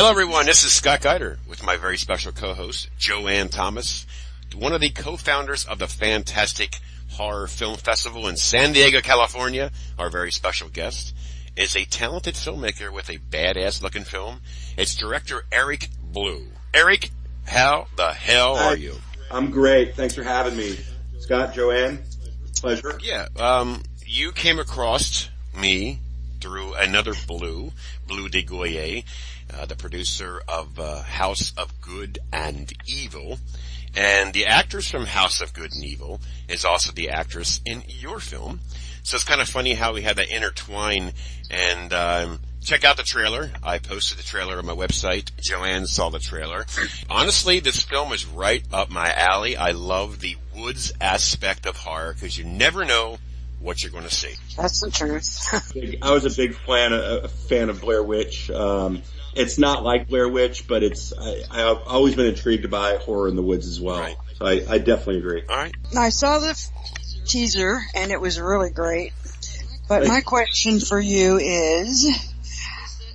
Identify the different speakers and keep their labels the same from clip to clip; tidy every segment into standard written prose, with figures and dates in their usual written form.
Speaker 1: Hello, everyone. This is Scott Geider with my very special co-host, Joanne Thomas, one of the co-founders of the fantastic Horror Film Festival in San Diego, California. Our very special guest is a talented filmmaker with a badass-looking film. It's director Eric Blue. Eric, how the hell are you?
Speaker 2: I'm great. Thanks for having me. Scott, Joanne, pleasure.
Speaker 1: Yeah, you came across me through another Blue de Goyer, the producer of House of Good and Evil. And the actress from House of Good and Evil is also the actress in your film. So it's kind of funny how we had that intertwine. And check out the trailer. I posted the trailer on my website. Joanne saw the trailer. Honestly, this film is right up my alley. I love the woods aspect of horror because you never know what you're going to see.
Speaker 3: That's the truth.
Speaker 2: I was a big fan of Blair Witch. It's not like Blair Witch, but I've always been intrigued by horror in the woods as well. Right. So I definitely agree.
Speaker 1: All right.
Speaker 3: I saw the teaser and it was really great. But my question for you is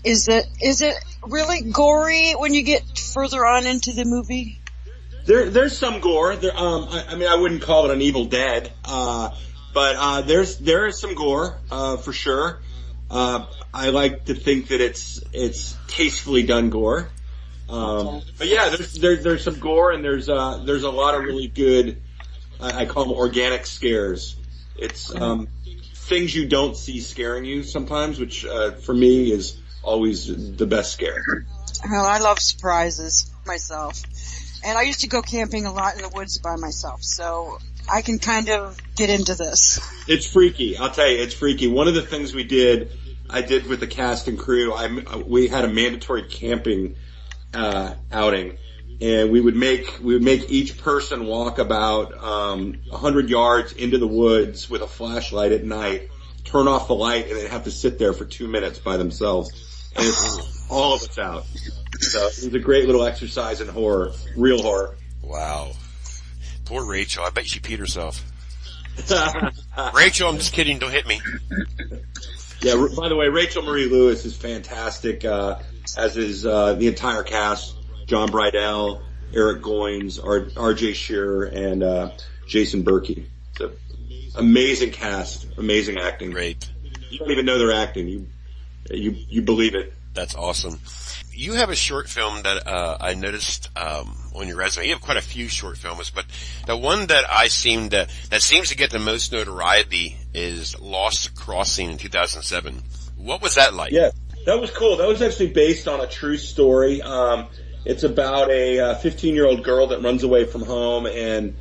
Speaker 3: it really gory when you get further on into the movie?
Speaker 2: There's some gore. I wouldn't call it an Evil Dead, but there is some gore for sure. I like to think that it's tastefully done gore. But yeah, there's some gore and there's a lot of really good, I call them organic scares. It's things you don't see scaring you sometimes, which for me is always the best scare.
Speaker 3: Well, I love surprises myself. And I used to go camping a lot in the woods by myself, so I can kind of get into this.
Speaker 2: It's freaky. I'll tell you, it's freaky. One of the things I did with the cast and crew, we had a mandatory camping outing, and we would make each person walk about 100 yards into the woods with a flashlight at night, turn off the light, and they'd have to sit there for 2 minutes by themselves. And it's all of us out. So it was a great little exercise in horror, real horror.
Speaker 1: Wow. Poor Rachel. I bet she peed herself. Rachel, I'm just kidding. Don't hit me.
Speaker 2: Yeah, by the way, Rachel Marie Lewis is fantastic, as is the entire cast. John Bridell, Eric Goins, R.J. Shearer, and Jason Berkey. It's an amazing cast, amazing acting.
Speaker 1: Great.
Speaker 2: You don't even know they're acting. You believe it.
Speaker 1: That's awesome. You have a short film that I noticed on your resume. You have quite a few short films, but the one that that seems to get the most notoriety is Lost Crossing in 2007. What was that like?
Speaker 2: Yeah, that was cool. That was actually based on a true story. It's about a 15-year-old girl that runs away from home and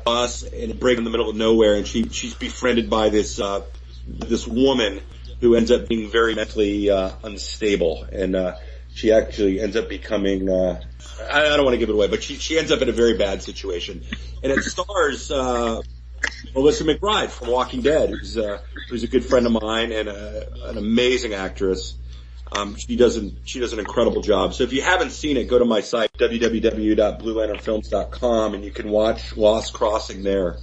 Speaker 2: bus in a break in the middle of nowhere, and she's befriended by this woman who ends up being very mentally unstable, and she actually ends up becoming I don't want to give it away, but she ends up in a very bad situation. And it stars Melissa McBride from Walking Dead, who's a good friend of mine and an amazing actress. She does an incredible job. So if you haven't seen it, go to my site, www.bluelanternfilms.com, and you can watch Lost Crossing there.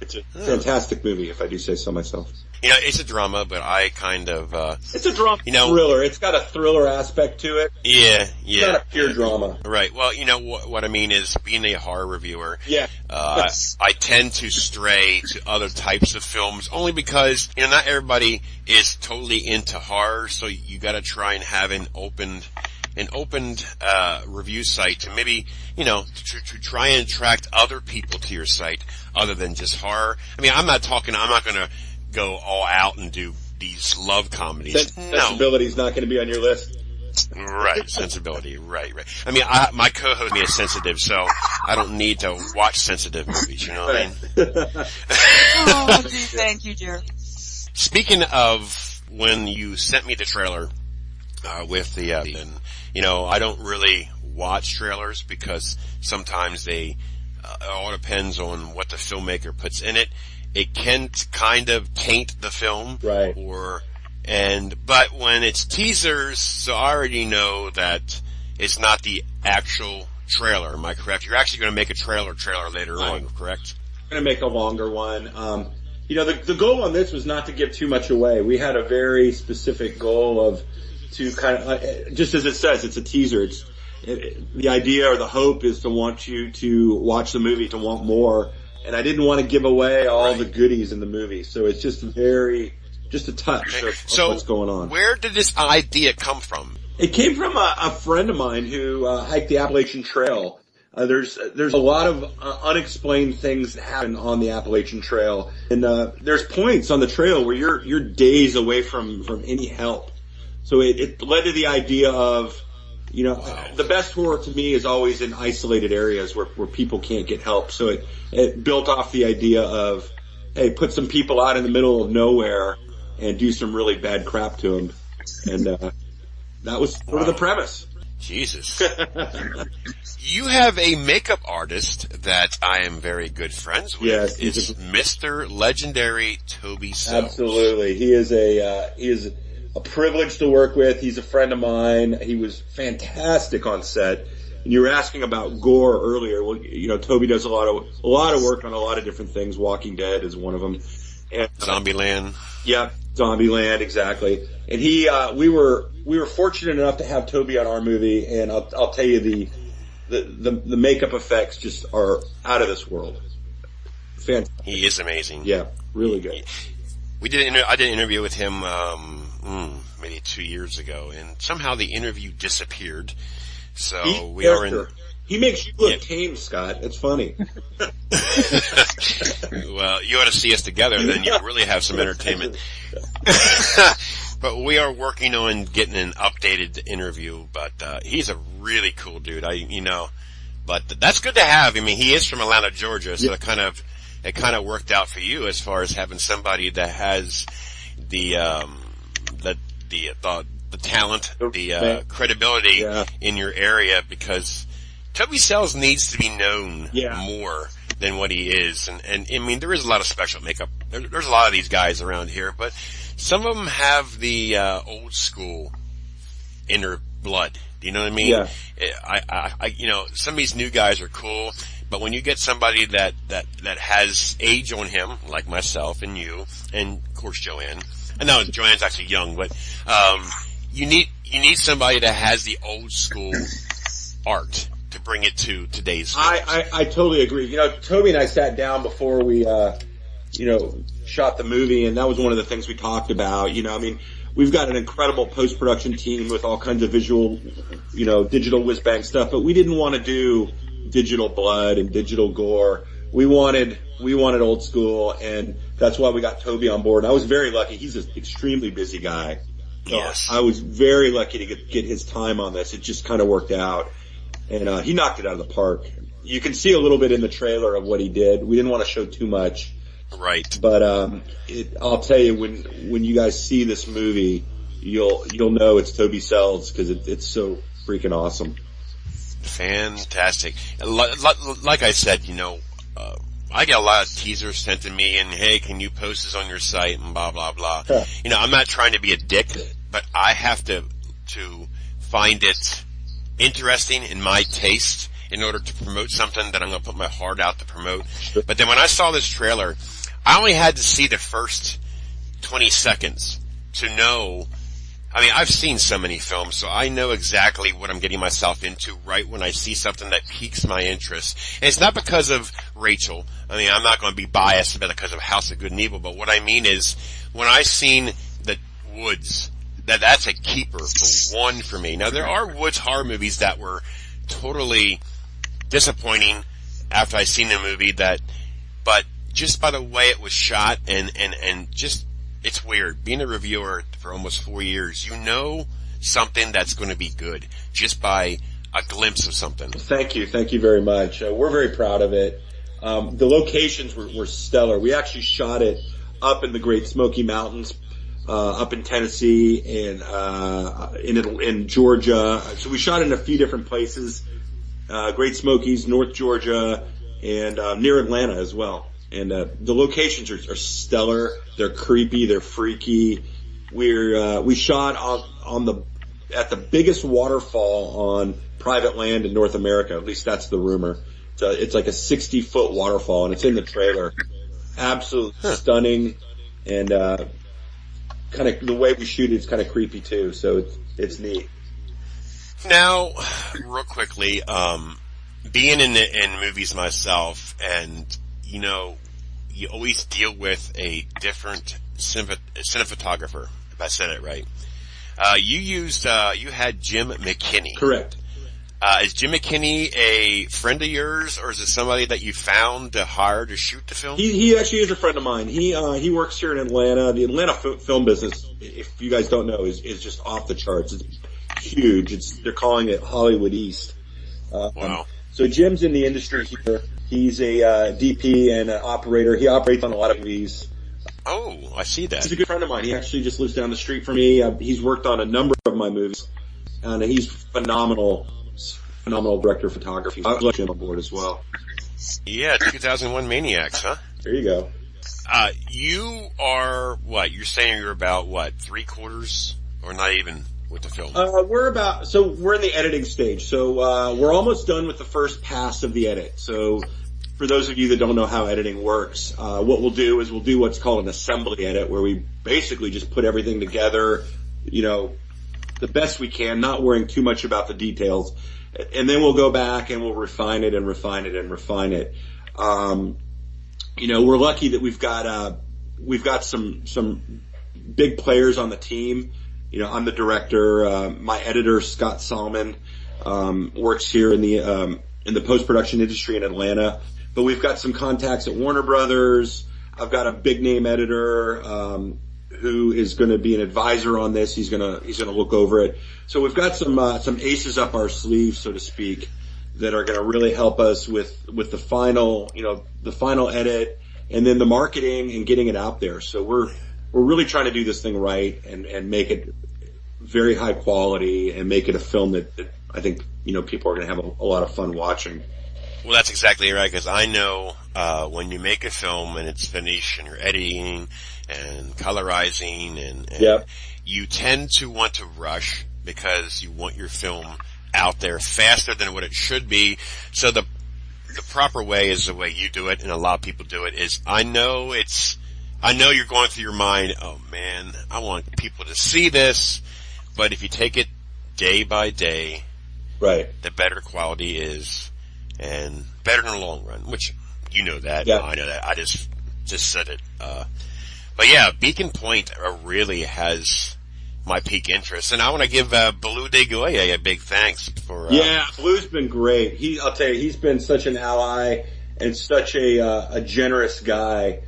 Speaker 2: It's a fantastic movie, if I do say so myself.
Speaker 1: You know, it's a drama, but I kind of,
Speaker 2: it's a drama thriller. It's got a thriller aspect to it.
Speaker 1: Yeah.
Speaker 2: It's not a pure drama.
Speaker 1: Right. Well, you know, what I mean is, being a horror reviewer,
Speaker 2: yeah.
Speaker 1: I tend to stray to other types of films only because, you know, not everybody is totally into horror, so you gotta try and have an opened review site to maybe, you know, to try and attract other people to your site other than just horror. I mean, I'm not gonna go all out and do these love comedies.
Speaker 2: Sensibility's not gonna be on your list.
Speaker 1: Right, sensibility, right. I mean, my co-host me is sensitive, so I don't need to watch sensitive movies, you know what I mean?
Speaker 3: Oh, thank you, dear.
Speaker 1: Speaking of when you sent me the trailer, with the, and, you know, I don't really watch trailers because sometimes it all depends on what the filmmaker puts in it. It can kind of taint the film.
Speaker 2: Right.
Speaker 1: But when it's teasers, so I already know that it's not the actual trailer. Am I correct? You're actually going to make a trailer later on, correct?
Speaker 2: I'm going to make a longer one. You know, the goal on this was not to give too much away. We had a very specific goal of to kind of, just as it says, it's a teaser. The idea or the hope is to want you to watch the movie, to want more. And I didn't want to give away all the goodies in the movie. So it's just just a touch of what's going on.
Speaker 1: Where did this idea come from?
Speaker 2: It came from a friend of mine who hiked the Appalachian Trail. There's a lot of unexplained things that happen on the Appalachian Trail, and there's points on the trail where you're days away from any help. So it led to the idea of, the best horror to me is always in isolated areas where people can't get help. So it built off the idea of, hey, put some people out in the middle of nowhere and do some really bad crap to them, and that was sort of the premise.
Speaker 1: Jesus. You have a makeup artist that I am very good friends with.
Speaker 2: Yes,
Speaker 1: it's Mr. Legendary Toby Sells.
Speaker 2: Absolutely. He is a privilege to work with. He's a friend of mine. He was fantastic on set. And you were asking about gore earlier. Well, Toby does a lot of work on a lot of different things. Walking Dead is one of them. And,
Speaker 1: Zombieland.
Speaker 2: Yeah, Zombieland, exactly. And we were fortunate enough to have Toby on our movie, and I'll tell you the makeup effects just are out of this world. Fantastic.
Speaker 1: He is amazing.
Speaker 2: Yeah, really good.
Speaker 1: I did an interview with him maybe 2 years ago, and somehow the interview disappeared. So he makes you look tame, Scott. It's funny. Well, you ought to see us together, then you really have some entertainment. But we are working on getting an updated interview, but he's a really cool dude. But that's good to have. I mean, he is from Atlanta, Georgia, so it kind of worked out for you as far as having somebody that has the talent, the credibility in your area, because Toby Sells needs to be known more than what he is. And I mean, there is a lot of special makeup. There's a lot of these guys around here, but some of them have the old school inner blood. Do you know what I mean?
Speaker 2: Yeah.
Speaker 1: Some of these new guys are cool, but when you get somebody that has age on him, like myself and you, and of course Joanne. No, Joanne's actually young, but you need somebody that has the old school art to bring it to today's films.
Speaker 2: I totally agree. Toby and I sat down before we shot the movie, and that was one of the things we talked about. We've got an incredible post-production team with all kinds of visual, digital whiz-bang stuff, but we didn't want to do digital blood and digital gore. We wanted old school, and that's why we got Toby on board. And I was very lucky. He's an extremely busy guy. So
Speaker 1: yes.
Speaker 2: I was very lucky to get his time on this. It just kind of worked out. And he knocked it out of the park. You can see a little bit in the trailer of what he did. We didn't want to show too much.
Speaker 1: Right.
Speaker 2: But I'll tell you, when you guys see this movie, you'll know it's Toby Sells, because it's so freaking awesome.
Speaker 1: Fantastic. Like I said, I get a lot of teasers sent to me, and hey, can you post this on your site, and blah blah blah. I'm not trying to be a dick, but I have to find it interesting in my taste in order to promote something that I'm going to put my heart out to promote. But then when I saw this trailer, I only had to see the first 20 seconds to know. I mean, I've seen so many films, so I know exactly what I'm getting myself into right when I see something that piques my interest. And it's not because of Rachel. I mean, I'm not going to be biased about it because of House of Good and Evil, but what I mean is, when I seen the Woods, that's a keeper for me. Now, there are Woods horror movies that were totally disappointing after I seen the movie, but just by the way it was shot and just, it's weird. Being a reviewer for almost 4 years, something that's going to be good just by a glimpse of something.
Speaker 2: Thank you very much. We're very proud of it. The locations were stellar. We actually shot it up in the Great Smoky Mountains, up in Tennessee and in Georgia. So we shot in a few different places, Great Smokies, North Georgia, and near Atlanta as well. And the locations are stellar. They're creepy. They're freaky. We shot at the biggest waterfall on private land in North America. At least that's the rumor. It's like a 60-foot waterfall, and it's in the trailer. Absolutely stunning, and kind of the way we shoot it is kind of creepy too. So it's neat.
Speaker 1: Now, real quickly, being in movies myself, and you always deal with a different cinematographer, if I said it right. You had Jim McKinney.
Speaker 2: Correct.
Speaker 1: Is Jim McKinney a friend of yours, or is it somebody that you found to hire to shoot the film?
Speaker 2: He actually is a friend of mine. He works here in Atlanta. The Atlanta film business, if you guys don't know, is just off the charts. It's huge. They're calling it Hollywood East.
Speaker 1: Wow.
Speaker 2: So Jim's in the industry here. He's a DP and an operator. He operates on a lot of movies.
Speaker 1: Oh, I see that.
Speaker 2: He's a good friend of mine. He actually just lives down the street from me. He's worked on a number of my movies, and he's phenomenal director of photography. I'd like him on board as well.
Speaker 1: Yeah, 2001 Maniacs, huh?
Speaker 2: There you go.
Speaker 1: You are what? You're saying you're about what? 3/4 or not even with the film?
Speaker 2: We're in the editing stage. So we're almost done with the first pass of the edit. So for those of you that don't know how editing works, what we'll do is we'll do what's called an assembly edit, where we basically just put everything together, the best we can, not worrying too much about the details. And then we'll go back and we'll refine it and refine it and refine it. We're lucky that we've got some big players on the team. I'm the director. My editor, Scott Solomon, works here in the post-production industry in Atlanta. But we've got some contacts at Warner Brothers. I've got a big name editor, who is going to be an advisor on this. He's going to look over it. So we've got some aces up our sleeves, so to speak, that are going to really help us with the final edit, and then the marketing and getting it out there. So we're really trying to do this thing right and make it very high quality and make it a film that I think, people are going to have a lot of fun watching.
Speaker 1: Well, that's exactly right, because I know when you make a film and it's finished and you're editing and colorizing and
Speaker 2: Yep.
Speaker 1: you tend to want to rush because you want your film out there faster than what it should be. So the proper way is the way you do it, and a lot of people do it, is I know you're going through your mind, oh man, I want people to see this, but if you take it day by day,
Speaker 2: Right.
Speaker 1: the better quality is, and better in the long run, which you know that.
Speaker 2: Yeah.
Speaker 1: I know that. I just said it. But yeah, Beacon Point really has my peak interest, and I want to give Blue de Goya a big thanks for.
Speaker 2: Yeah, Blue's been great. I'll tell you, he's been such an ally and such a generous guy.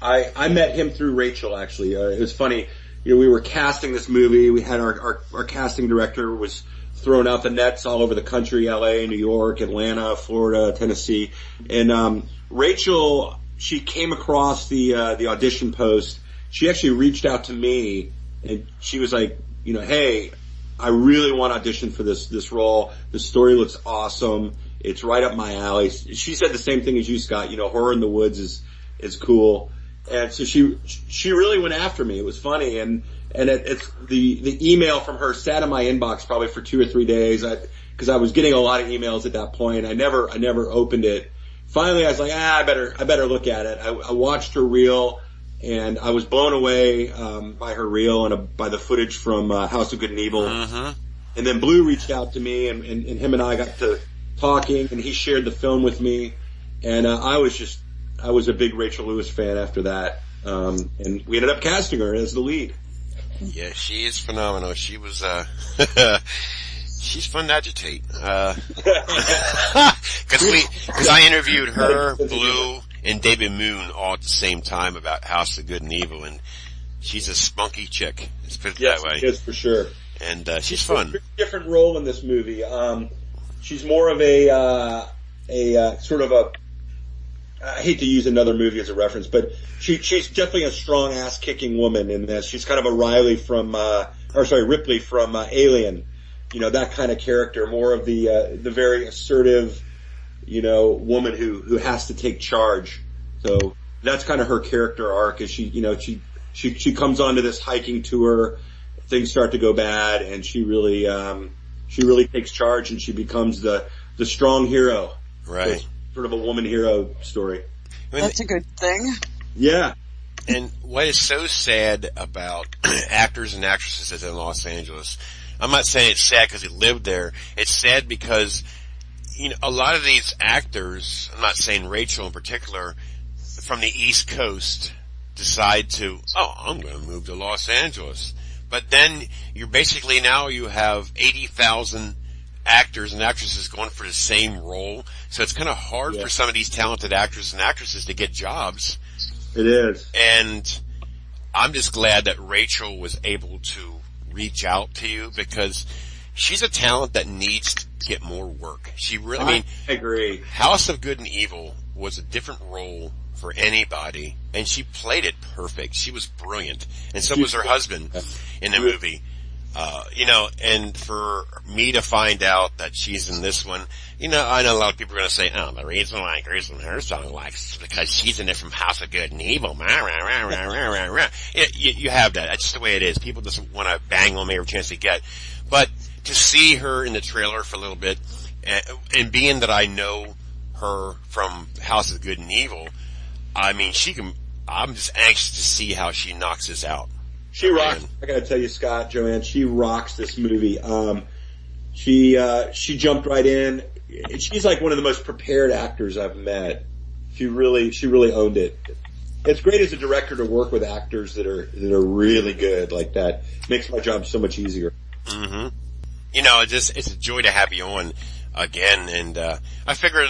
Speaker 2: I met him through Rachel, actually. It was funny. We were casting this movie. We had our casting director was throwing out the nets all over the country, LA, New York, Atlanta, Florida, Tennessee. And Rachel, she came across the audition post. She actually reached out to me, and she was like, hey, I really want to audition for this role. The story looks awesome. It's right up my alley. She said the same thing as you, Scott. Horror in the Woods is cool. And so she really went after me. It was funny. And it's the email from her sat in my inbox probably for 2 or 3 days. Cause I was getting a lot of emails at that point. I never opened it. Finally, I was like, I better look at it. I watched her reel, and I was blown away, by her reel and by the footage from, House of Good and Evil.
Speaker 1: Mm-hmm.
Speaker 2: And then Blue reached out to me, and him and I got to talking, and he shared the film with me. And, I was a big Rachel Lewis fan after that. And we ended up casting her as the lead.
Speaker 1: Yeah, she is phenomenal. She was, she's fun to agitate. Cause I interviewed her, Blue, and David Moon all at the same time about House of Good and Evil, and she's a spunky chick. Let's put it that way.
Speaker 2: Yes, for sure.
Speaker 1: And, she's fun.
Speaker 2: Different role in this movie. She's more of a sort of a, I hate to use another movie as a reference, but she's definitely a strong ass kicking woman in this. She's kind of a Ripley from Alien. That kind of character, more of the very assertive, woman who has to take charge. So that's kind of her character arc, is she comes onto this hiking tour, things start to go bad, and she really takes charge, and she becomes the strong hero.
Speaker 1: Right.
Speaker 2: So, sort of a woman hero story.
Speaker 3: That's a good thing.
Speaker 2: Yeah.
Speaker 1: And what is so sad about actors and actresses in Los Angeles, I'm not saying it's sad because he lived there. It's sad because, a lot of these actors, I'm not saying Rachel in particular, from the East Coast decide to, I'm going to move to Los Angeles. But then you have 80,000 actors and actresses going for the same role. So it's kind of hard for some of these talented actors and actresses to get jobs.
Speaker 2: It is.
Speaker 1: And I'm just glad that Rachel was able to reach out to you, because she's a talent that needs to get more work. I
Speaker 2: agree.
Speaker 1: House of Good and Evil was a different role for anybody, and she played it perfect. She was brilliant. And so was her husband in the movie. And for me to find out that she's in this one, I know a lot of people are going to say, the reason why Grace and her song likes because she's in it from House of Good and Evil. You have that. That's just the way it is. People just want to bang on me every chance they get. But to see her in the trailer for a little bit, and being that I know her from House of Good and Evil, I'm just anxious to see how she knocks this out.
Speaker 2: She rocks. I gotta tell you, Scott, Joanne, she rocks this movie. She jumped right in. She's like one of the most prepared actors I've met. She really owned it. It's great as a director to work with actors that are really good like that. Makes my job so much easier.
Speaker 1: Mm-hmm. It's a joy to have you on again, and I figured,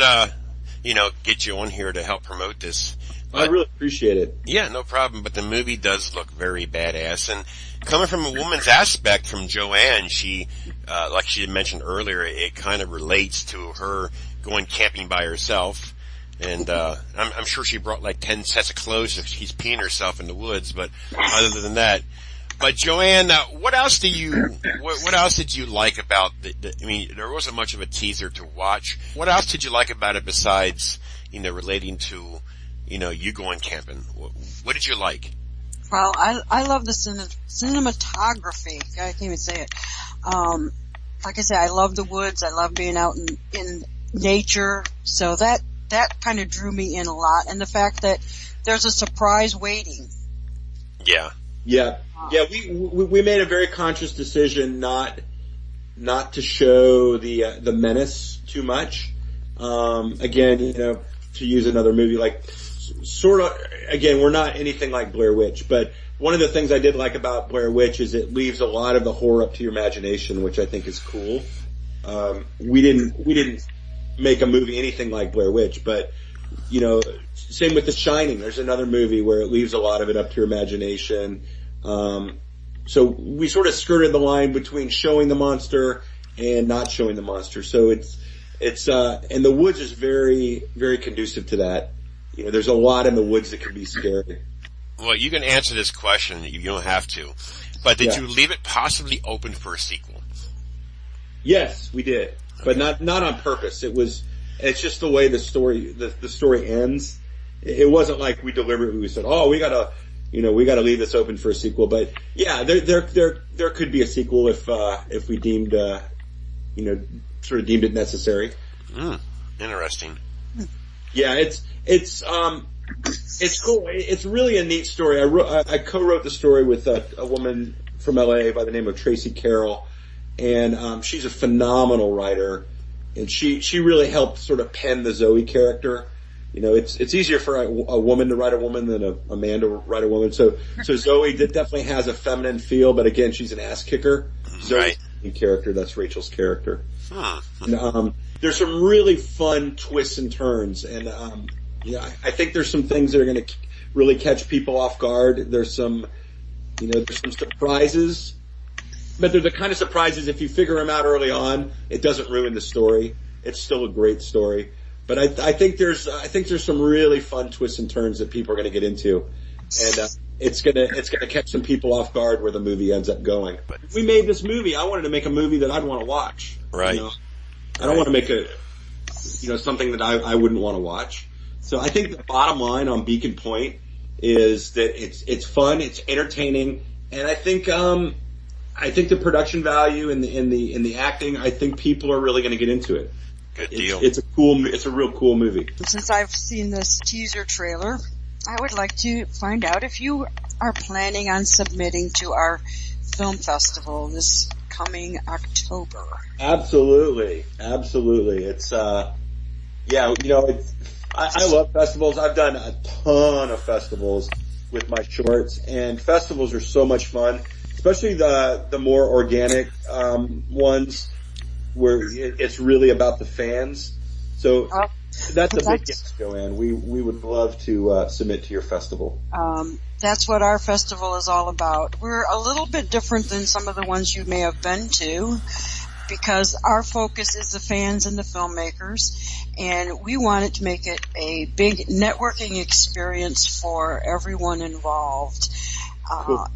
Speaker 1: get you on here to help promote this.
Speaker 2: I really appreciate it.
Speaker 1: Yeah, no problem. But the movie does look very badass. And coming from a woman's aspect, from Joanne, she, like she had mentioned earlier, it kind of relates to her going camping by herself. And, I'm sure she brought like 10 sets of clothes if she's peeing herself in the woods. But other than that, but Joanne, what else did you like about there wasn't much of a teaser to watch. What else did you like about it besides, relating to, you going camping? What did you like?
Speaker 3: Well, I love the cinematography. I can't even say it. Like I said, I love the woods. I love being out in nature. So that kind of drew me in a lot. And the fact that there's a surprise waiting.
Speaker 1: Yeah.
Speaker 2: Yeah. Yeah. We made a very conscious decision not to show the menace too much. Again, to use another movie, like, sort of, again, we're not anything like Blair Witch, but one of the things I did like about Blair Witch is it leaves a lot of the horror up to your imagination, which I think is cool. We didn't make a movie anything like Blair Witch, but, same with The Shining. There's another movie where it leaves a lot of it up to your imagination. So we sort of skirted the line between showing the monster and not showing the monster. So it's and the woods is very, very conducive to that. There's a lot in the woods that can be scary.
Speaker 1: Well, you can answer this question. You don't have to. But did you leave it possibly open for a sequel?
Speaker 2: Yes, we did. Okay. But not on purpose. It's just the way the story ends. It wasn't like we deliberately said, we gotta leave this open for a sequel. But yeah, there could be a sequel if we deemed, sort of deemed it necessary.
Speaker 1: Interesting.
Speaker 2: Yeah, it's cool. It's really a neat story. I co-wrote the story with a woman from LA by the name of Tracy Carroll, and she's a phenomenal writer, and she really helped sort of pen the Zoe character. It's easier for a woman to write a woman than a man to write a woman. So Zoe definitely has a feminine feel, but again, she's an ass kicker. Zoe's the character, that's Rachel's character. And, there's some really fun twists and turns, and I think there's some things that are going to really catch people off guard. There's some surprises, but they're the kind of surprises, if you figure them out early on, it doesn't ruin the story. It's still a great story. But I think there's some really fun twists and turns that people are going to get into, and it's gonna catch some people off guard where the movie ends up going. But if we made this movie, I wanted to make a movie that I'd want to watch.
Speaker 1: Right.
Speaker 2: I don't want to make something that I wouldn't want to watch. So I think the bottom line on Beacon Point is that it's fun, it's entertaining, and I think the production value and the acting, I think people are really going to get into it.
Speaker 1: Good deal.
Speaker 2: It's a real cool movie.
Speaker 3: Since I've seen this teaser trailer, I would like to find out if you are planning on submitting to our film festival this coming October.
Speaker 2: Absolutely. It's, I love festivals. I've done a ton of festivals with my shorts, and festivals are so much fun, especially the more organic, ones where it's really about the fans. So that's a big yes, Joanne. We would love to submit to your festival.
Speaker 3: That's what our festival is all about. We're a little bit different than some of the ones you may have been to, because our focus is the fans and the filmmakers, and we wanted to make it a big networking experience for everyone involved.
Speaker 2: Cool.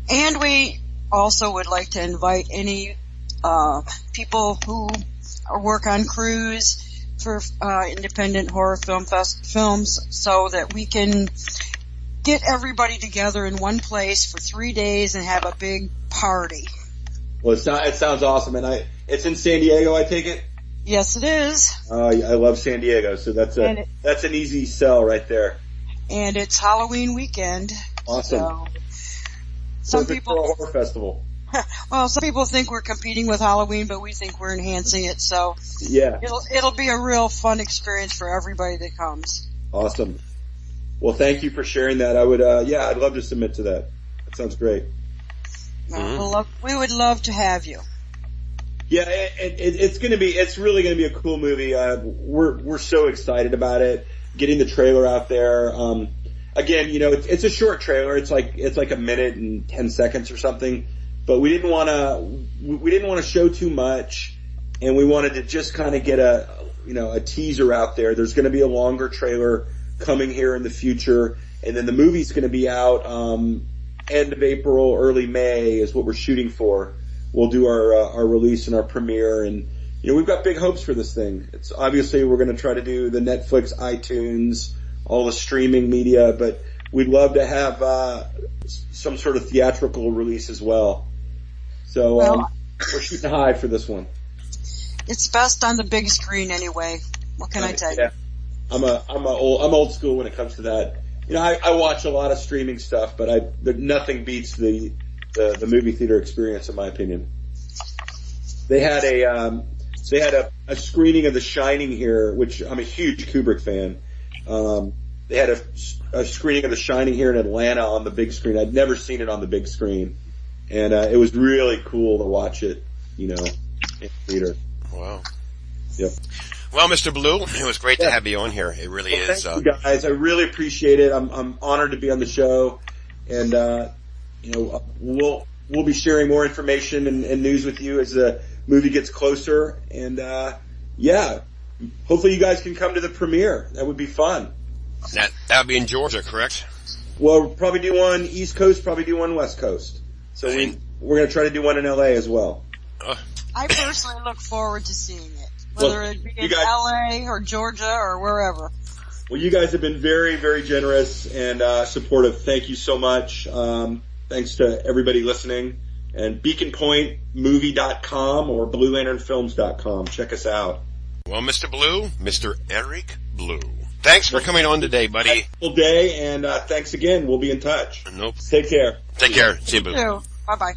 Speaker 3: And we also would like to invite any people who work on crews for independent horror films, so that we can get everybody together in one place for 3 days and have a big party.
Speaker 2: Well, it sounds awesome, and it's in San Diego, I take it?
Speaker 3: Yes, it is.
Speaker 2: I love San Diego, so that's an easy sell right there.
Speaker 3: And it's Halloween weekend.
Speaker 2: Awesome.
Speaker 3: So some
Speaker 2: Perfect
Speaker 3: people
Speaker 2: for a horror festival.
Speaker 3: Well, some people think we're competing with Halloween, but we think we're enhancing it. So
Speaker 2: yeah,
Speaker 3: it'll be a real fun experience for everybody that comes.
Speaker 2: Awesome. Well, thank you for sharing that. I would, I'd love to submit to that. That sounds great.
Speaker 3: We would love to have you.
Speaker 2: Yeah, it's really gonna be a cool movie. We're so excited about it. Getting the trailer out there. Again, it's a short trailer. It's like a minute and 10 seconds or something. But we didn't want to show too much, and we wanted to just kind of get a teaser out there. There's going to be a longer trailer coming here in the future, and then the movie's going to be out end of April, early May is what we're shooting for. We'll do our release and our premiere, and we've got big hopes for this thing. It's obviously we're going to try to do the Netflix, iTunes, all the streaming media, but we'd love to have some sort of theatrical release as well. So we're shooting high for this one.
Speaker 3: It's best on the big screen anyway. What can I tell you?
Speaker 2: I'm old school when it comes to that. I watch a lot of streaming stuff, but nothing beats the movie theater experience, in my opinion. They had a screening of The Shining here, which I'm a huge Kubrick fan. They had a screening of The Shining here in Atlanta on the big screen. I'd never seen it on the big screen. And it was really cool to watch it, in theater.
Speaker 1: Wow.
Speaker 2: Yep.
Speaker 1: Well, Mr. Blue, it was great to have you on here. It really is.
Speaker 2: Thank you guys. I really appreciate it. I'm honored to be on the show, and we'll be sharing more information and news with you as the movie gets closer. And hopefully you guys can come to the premiere. That would be fun.
Speaker 1: That would be in Georgia, correct?
Speaker 2: Well, we'll probably do one East Coast, probably do one West Coast. So we're going to try to do one in LA as well.
Speaker 3: I personally look forward to seeing it, whether it be in LA or Georgia or wherever.
Speaker 2: Well, you guys have been very, very generous and supportive. Thank you so much. Thanks to everybody listening. And beaconpointmovie.com or bluelanternfilms.com. Check us out.
Speaker 1: Well, Mr. Blue, Mr. Eric Blue, thanks for coming on today, buddy.
Speaker 2: Whole day, and thanks again. We'll be in touch.
Speaker 1: Nope.
Speaker 2: Take care.
Speaker 1: Take care. See you, Boo.
Speaker 3: Bye-bye.